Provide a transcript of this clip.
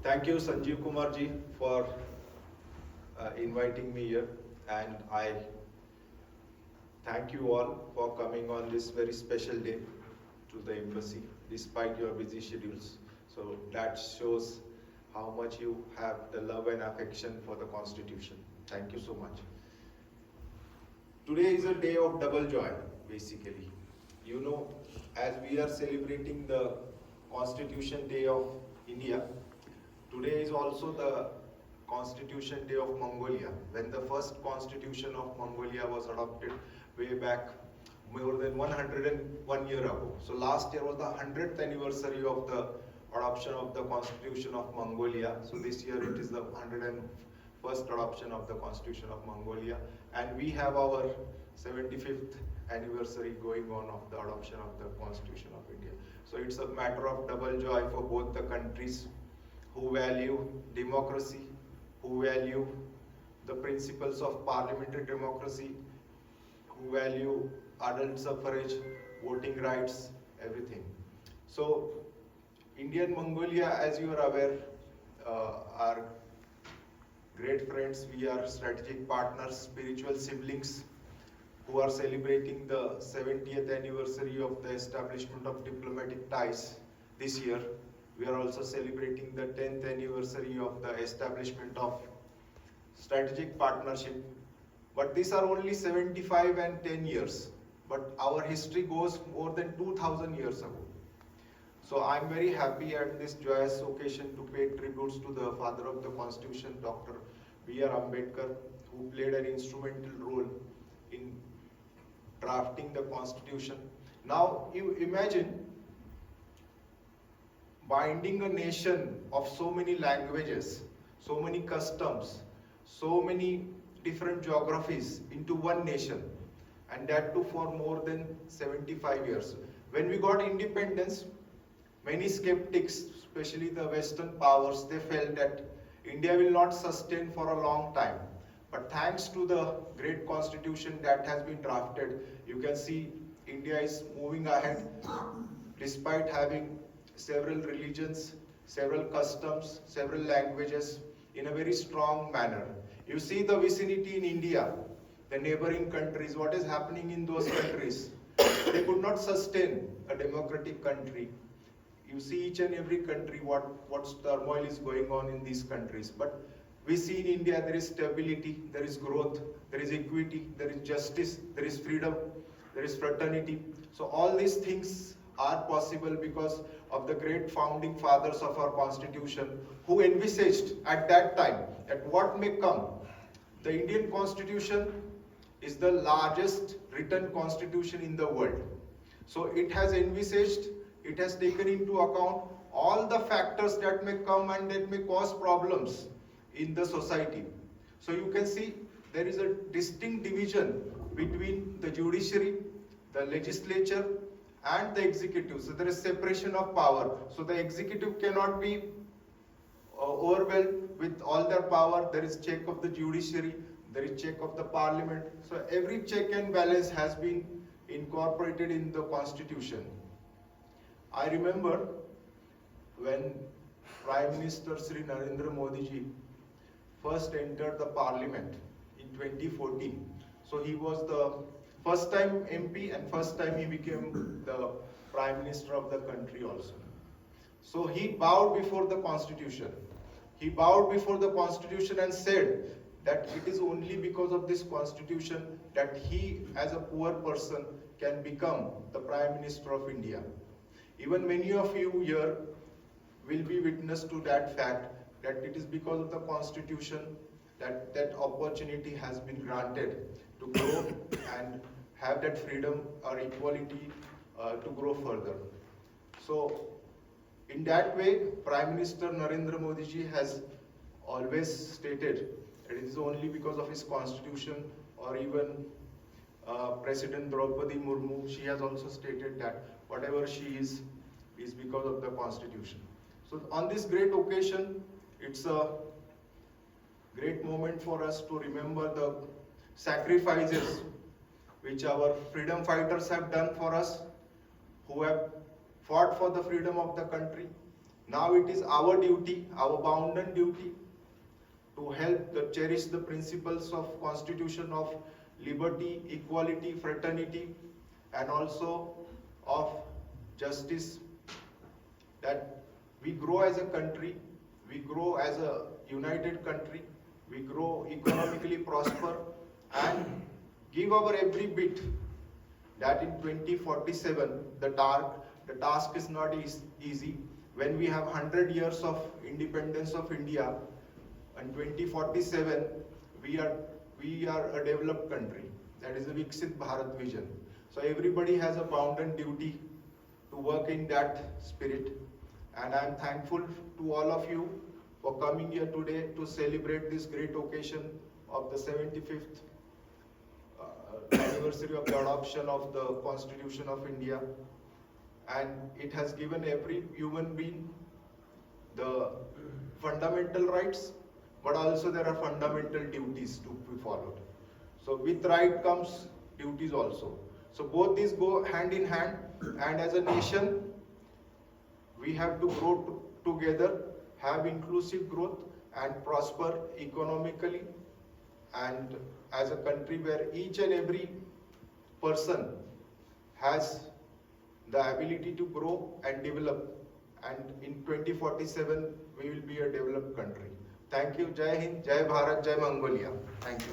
Thank you, Sanjeev Kumar ji, for inviting me here, and I thank you all for coming on this very special day to the embassy, despite your busy schedules. So that shows how much you have the love and affection for the Constitution. Thank you so much. Today is a day of double joy, basically. You know, as we are celebrating the Constitution Day of India, today is also the Constitution Day of Mongolia, when the first constitution of Mongolia was adopted way back more than 101 years ago. So last year was the 100th anniversary of the adoption of the Constitution of Mongolia. So this year it is the 101st adoption of the Constitution of Mongolia, and we have our 75th anniversary going on of the adoption of the Constitution of India. So it's a matter of double joy for both the countries who value democracy, who value the principles of parliamentary democracy, who value adult suffrage, voting rights, everything. So, Indian Mongolia, as you are aware, are great friends. We are strategic partners, spiritual siblings, who are celebrating the 70th anniversary of the establishment of diplomatic ties this year. We are also celebrating the 10th anniversary of the establishment of strategic partnership. But these are only 75 and 10 years. But our history goes more than 2000 years ago. So I'm very happy at this joyous occasion to pay tributes to the father of the Constitution, Dr. B R Ambedkar, who played an instrumental role in drafting the Constitution. Now you imagine binding a nation of so many languages, so many customs, so many different geographies into one nation, and that too for more than 75 years. When we got independence, many skeptics, especially the Western powers, they felt that India will not sustain for a long time. But thanks to the great constitution that has been drafted, you can see India is moving ahead despite having several religions, several customs, several languages in a very strong manner. You see the vicinity in India, the neighboring countries, what is happening in those countries. They could not sustain a democratic country. You see each and every country, what turmoil is going on in these countries. But we see in India there is stability, there is growth, there is equity, there is justice, there is freedom, there is fraternity. So all these things are possible because of the great founding fathers of our Constitution, who envisaged at that time that what may come. The Indian Constitution is the largest written constitution in the world. So it has envisaged, it has taken into account all the factors that may come and that may cause problems in the society. So you can see there is a distinct division between the judiciary, the legislature, and the executive. So there is separation of power. So the executive cannot be overwhelmed with all their power. There is check of the judiciary, there is check of the parliament. So every check and balance has been incorporated in the constitution. I remember when Prime Minister Shri Narendra Modi ji first entered the parliament in 2014. So he was the first time MP and first time he became the Prime Minister of the country also. So he bowed before the Constitution. He bowed before the Constitution and said that it is only because of this Constitution that he as a poor person can become the Prime Minister of India. Even many of you here will be witness to that fact that it is because of the Constitution that that opportunity has been granted to grow and have that freedom or equality to grow further. So in that way, Prime Minister Narendra Modi ji has always stated that it is only because of his constitution, or even President Draupadi Murmu, she has also stated that whatever she is because of the constitution. So on this great occasion, it's a great moment for us to remember the sacrifices which our freedom fighters have done for us, who have fought for the freedom of the country, Now it is our duty, our bounden duty, to help cherish the principles of Constitution of liberty, equality, fraternity, and also of justice, that we grow as a country, we grow as a united country, we grow economically prosper, and give our every bit that in 2047 the task is not easy. When we have 100 years of independence of India, in 2047 we are a developed country. That is a Viksit Bharat vision. So everybody has a bounden duty to work in that spirit, and I am thankful to all of you for coming here today to celebrate this great occasion of the 75th anniversary of the adoption of the Constitution of India. And it has given every human being the fundamental rights, but also there are fundamental duties to be followed. So with right comes duties also. So both these go hand in hand, and as a nation, we have to grow together, have inclusive growth and prosper economically, and as a country where each and every person has the ability to grow and develop, and in 2047 we will be a developed country. Thank you. Jai Hind, Jai Bharat, Jai Mongolia. Thank you.